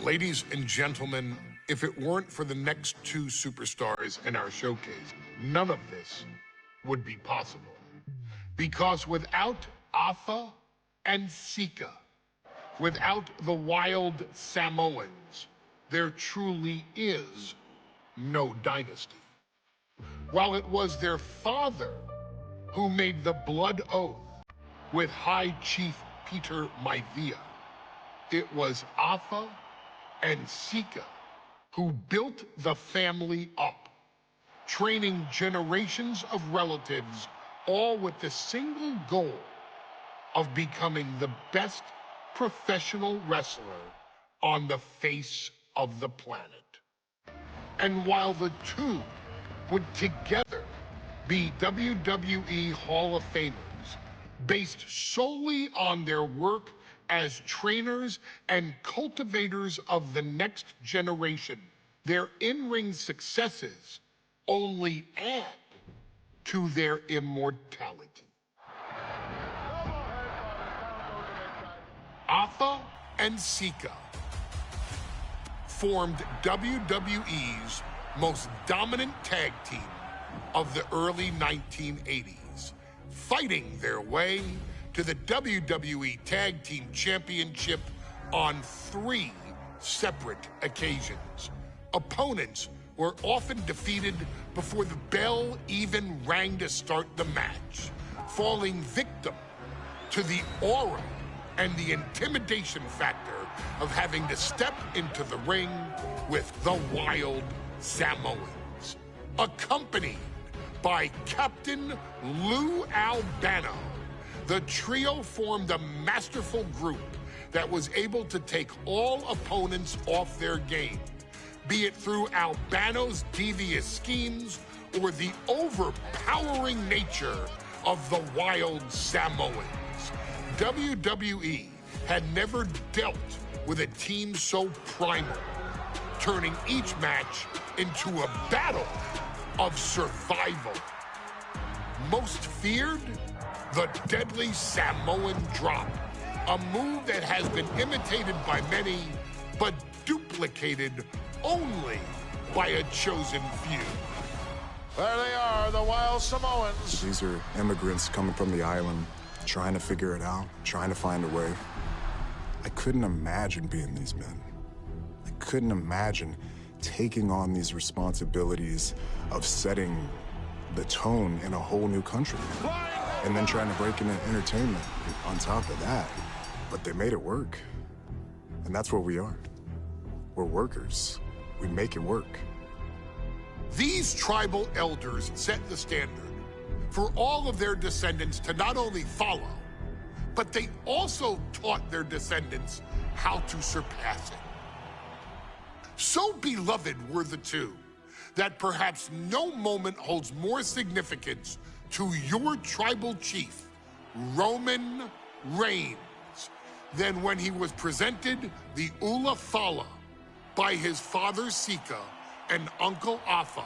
Ladies and gentlemen, if it weren't for the next two superstars in our showcase, none of this would be possible. Because without Alpha and Sika, without the wild Samoans, there truly is no dynasty. While it was their father who made the blood oath with High Chief Peter Maivia, it was Alpha and Sika who built the family up, training generations of relatives, all with the single goal of becoming the best professional wrestler on the face of the planet. And while the two would together be WWE Hall of Famers, based solely on their work as trainers and cultivators of the next generation, their in-ring successes only add to their immortality. Alpha and Sika formed WWE's most dominant tag team of the early 1980s, fighting their way to the WWE Tag Team Championship on 3 separate occasions. Opponents were often defeated before the bell even rang to start the match, falling victim to the aura and the intimidation factor of having to step into the ring with the wild Samoans, accompanied by Captain Lou Albano. The trio formed a masterful group that was able to take all opponents off their game, be it through Albano's devious schemes or the overpowering nature of the wild Samoans. WWE had never dealt with a team so primal, turning each match into a battle of survival. Most feared, the deadly Samoan drop, a move that has been imitated by many, but duplicated only by a chosen few. There they are, the wild Samoans. These are immigrants coming from the island, trying to figure it out, trying to find a way. I couldn't imagine being these men. I couldn't imagine taking on these responsibilities of setting the tone in a whole new country. And then trying to break into entertainment on top of that. But they made it work. And that's what we are. We're workers. We make it work. These tribal elders set the standard for all of their descendants to not only follow, but they also taught their descendants how to surpass it. So beloved were the two that perhaps no moment holds more significance to your tribal chief, Roman Reigns, than when he was presented the Ula Fala by his father Sika and Uncle Alpha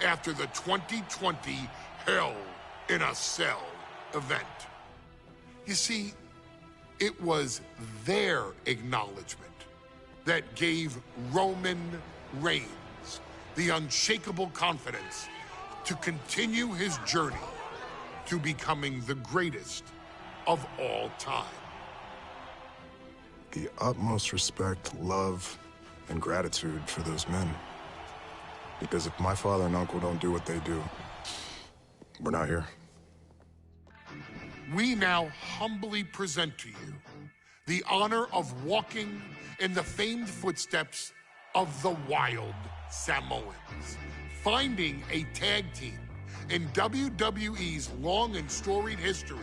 after the 2020 Hell in a Cell event. You see, it was their acknowledgement that gave Roman Reigns the unshakable confidence to continue his journey to becoming the greatest of all time. The utmost respect, love, and gratitude for those men. Because if my father and uncle don't do what they do, we're not here. We now humbly present to you the honor of walking in the famed footsteps of the wild Samoans, finding a tag team in WWE's long and storied history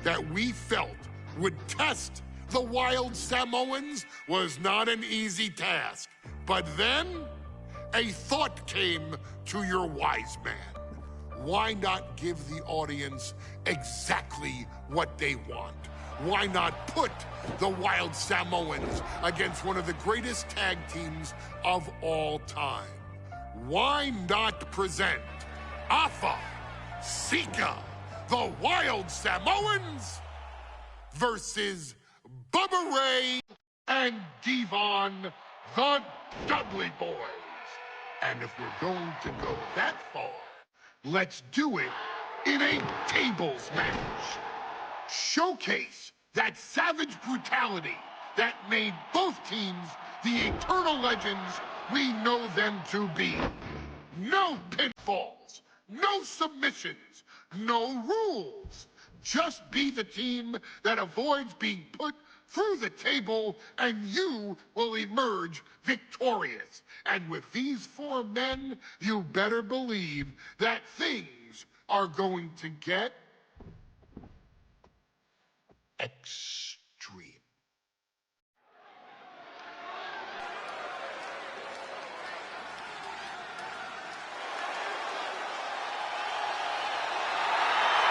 that we felt would test the wild Samoans was not an easy task. But then a thought came to your wise man. Why not give the audience exactly what they want? Why not put the wild Samoans against one of the greatest tag teams of all time? Why not present Alpha, Sika, the wild Samoans versus Bubba Ray and Devon the Dudley Boyz. And if we're going to go that far, let's do it in a tables match. Showcase that savage brutality that made both teams the eternal legends we know them to be. No pinfalls, no submissions, no rules. Just be the team that avoids being put through the table, and you will emerge victorious. And with these 4 men, you better believe that things are going to get extreme.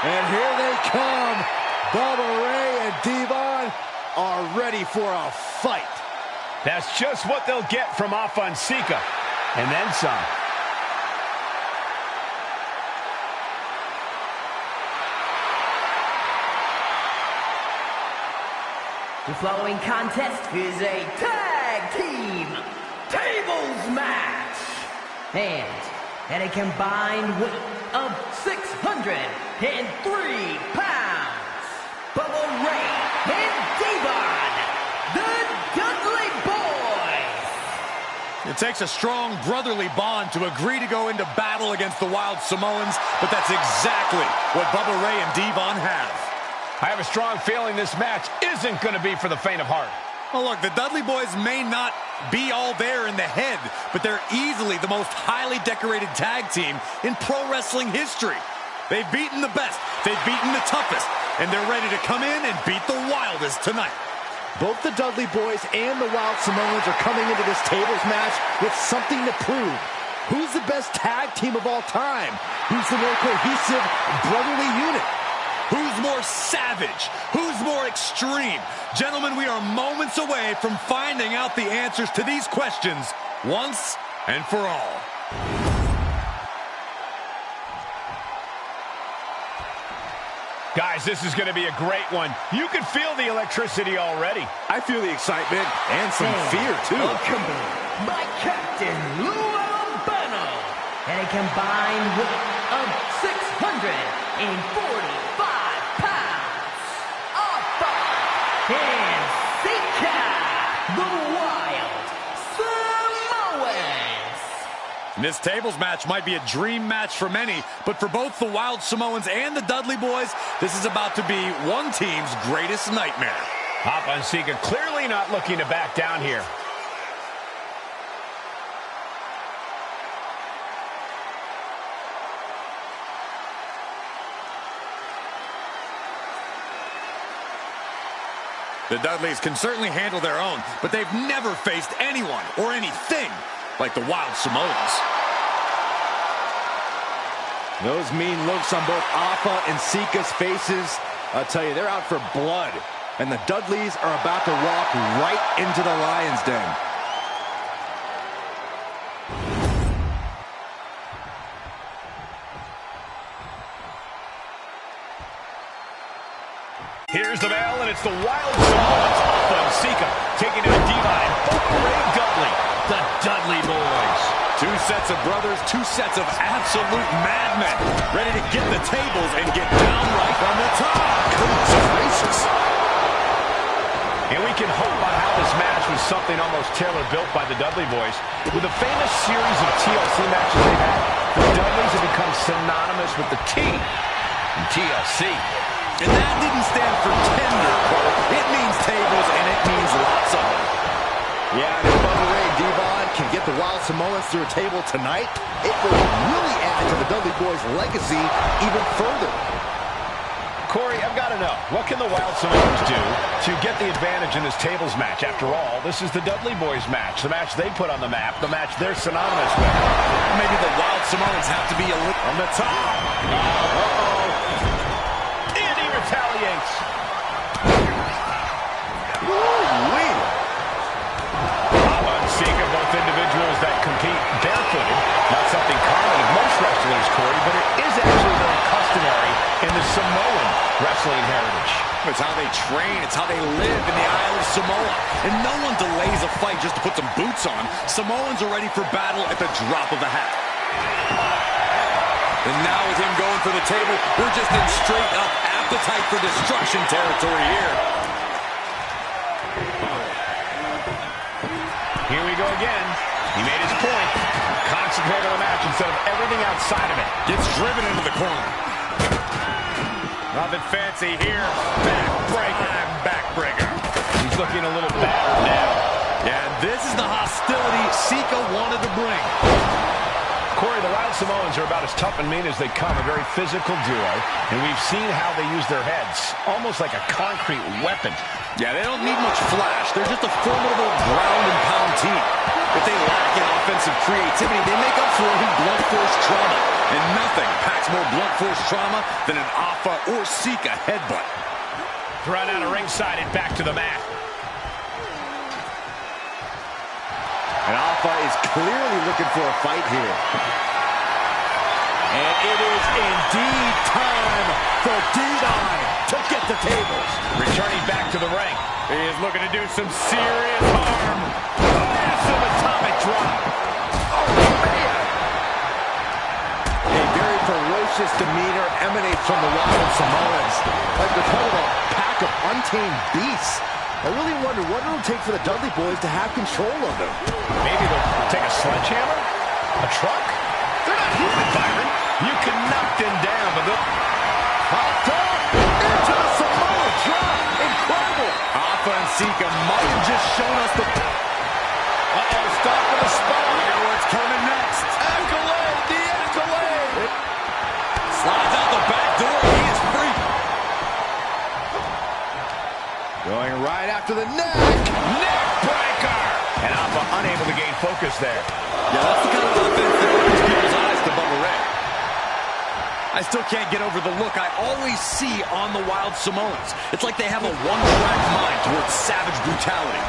And here they come. Bubba Ray and Devon are ready for a fight. That's just what they'll get from off on Sika. And then some. The following contest is a tag team tables match. And at a combined weight of 603 pounds, Bubba Ray and Devon, the Dudley Boyz. It takes a strong brotherly bond to agree to go into battle against the Wild Samoans, but that's exactly what Bubba Ray and Devon have. I have a strong feeling this match isn't going to be for the faint of heart. Well, look, the Dudley Boyz may not be all there in the head, but they're easily the most highly decorated tag team in pro wrestling history. They've beaten the best, they've beaten the toughest, and they're ready to come in and beat the wildest tonight. Both the Dudley Boyz and the Wild Samoans are coming into this tables match with something to prove. Who's the best tag team of all time? Who's the more cohesive, brotherly unit? Who's more savage? Who's more extreme? Gentlemen, we are moments away from finding out the answers to these questions once and for all. Guys, this is going to be a great one. You can feel the electricity already. I feel the excitement and some fear, too. Accompanied by Captain Albano at a combined weight of 645 pounds. And Sika, the Wild Samoans. This tables match might be a dream match for many, but for both the Wild Samoans and the Dudley Boyz, this is about to be one team's greatest nightmare. Hop on Sika clearly not looking to back down here. The Dudleys can certainly handle their own, but they've never faced anyone or anything like the Wild Samoans. Those mean looks on both Alpha and Sika's faces, I'll tell you, they're out for blood. And the Dudleys are about to walk right into the lion's den. Here's the bell, and it's the Wild Samoans, Alpha and Sika, taking out Devon and Bubba Ray Dudley, the Dudley Boyz. Two sets of brothers, two sets of absolute madmen, ready to get the tables and get downright from the top. Goodness gracious. And we can hope on how this match was something almost tailor-built by the Dudley Boyz. With a famous series of TLC matches they've had, the Dudleys have become synonymous with the T in TLC. And that didn't stand for tender, Cole. It means tables, and it means lots of them. Yeah, and if Bubba Ray and Devon can get the Wild Samoans through a table tonight, it will really add to the Dudley Boyz' legacy even further. Corey, I've got to know, what can the Wild Samoans do to get the advantage in this tables match? After all, this is the Dudley Boyz match, the match they put on the map, the match they're synonymous with. Maybe the Wild Samoans have to be a little on the top. Retaliates. Woo-wee. Alpha and Sika, both individuals that compete barefooted. Not something common with most wrestlers, Corey, but it is actually very customary in the Samoan wrestling heritage. It's how they train. It's how they live in the Isle of Samoa. And no one delays a fight just to put some boots on. Samoans are ready for battle at the drop of a hat. And now with him going for the table, we're just in straight-up appetite for destruction territory here. Here we go again. He made his point. Concentrate on the match instead of everything outside of it. Gets driven into the corner. Nothing fancy here. Backbreaker. He's looking a little battered now. Yeah, this is the hostility Sika wanted to bring. Corey, the Wild Samoans are about as tough and mean as they come, a very physical duo, and we've seen how they use their heads, almost like a concrete weapon. Yeah, they don't need much flash. They're just a formidable ground and pound team. If they lack in offensive creativity, they make up for it in blunt force trauma. And nothing packs more blunt force trauma than an Alpha or Sika headbutt. Thrown out of ringside and back to the mat. And Alpha is clearly looking for a fight here. And it is indeed time for D-Don to get the tables. Returning back to the ring. He is looking to do some serious harm. Massive atomic drop. Oh, man. A very ferocious demeanor emanates from the Wild Samoans. Like the part of a pack of untamed beasts. I really wonder what it'll take for the Dudley Boyz to have control of them. Maybe they'll take a sledgehammer? A truck? They're not human, Byron. You can knock them down, but they'll... Popped up into the Samoa drop. Incredible. Alpha and Sika might have just shown us the... Uh-oh, stop in the spot. You know what's coming next. Accolade, the accolade. Slides out the back door. He is free. Going right after the neck. Neck breaker! And Alpha unable to gain focus there. Yeah, that's the kind of offense that opens people's eyes to Bubba Ray. I still can't get over the look I always see on the Wild Samoans. It's like they have a one-track mind towards savage brutality.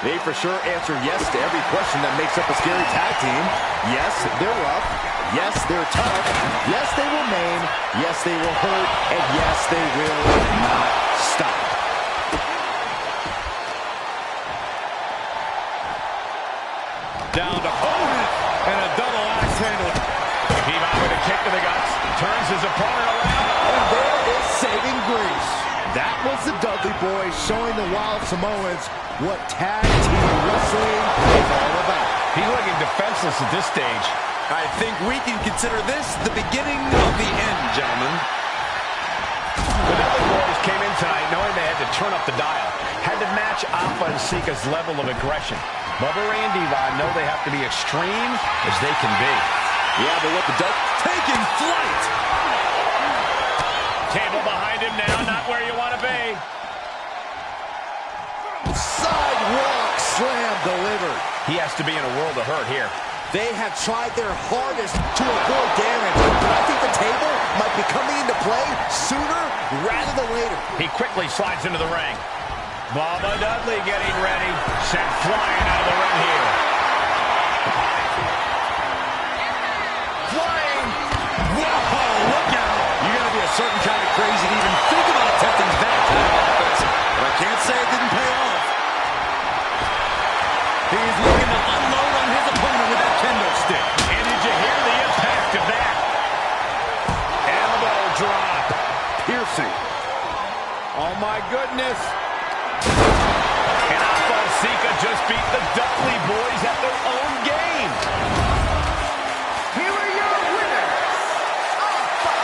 They for sure answer yes to every question that makes up a scary tag team. Yes, they're rough. Yes, they're tough. Yes, they will maim. Yes, they will hurt. And yes, they will not stop. Down to opponent and a double axe handle. P-Bot with a kick to the guts. Turns his opponent around. And there is saving grace. That was the Dudley Boyz showing the Wild Samoans what tag team wrestling is all about. He's looking defenseless at this stage. I think we can consider this the beginning of the end, gentlemen. The Dudley Boyz came in tonight knowing they had to turn up the dial. Had to match Alpha and Sika's level of aggression. Bubba Ray and Devon know they have to be extreme as they can be. Yeah, but what the taking flight. Table behind him now, not where you want to be. Sidewalk slam delivered. He has to be in a world of hurt here. They have tried their hardest to avoid damage, but I think the table might be coming into play sooner rather than later. He quickly slides into the ring. Bubba Dudley getting ready. Sent flying out of the ring here. Flying. Whoa, look out. You gotta be a certain kind of crazy to even think about attempting that kind of offense. But I can't say it didn't pay off. He's looking to unload on his opponent with that kendo stick. And did you hear the impact of that? Elbow drop. Piercing. Oh my goodness. And Alpha and Sika just beat the Dudley Boyz at their own game. Here are your winners, Alpha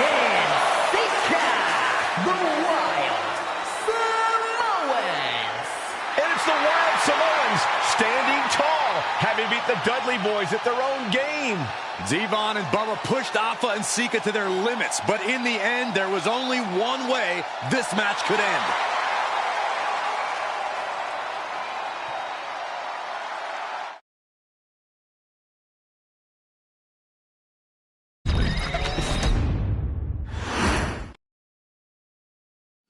and Sika, the Wild Samoans. And it's the Wild Samoans standing tall, having beat the Dudley Boyz at their own game. Devon and Bubba pushed Alpha and Sika to their limits, but in the end, there was only one way this match could end.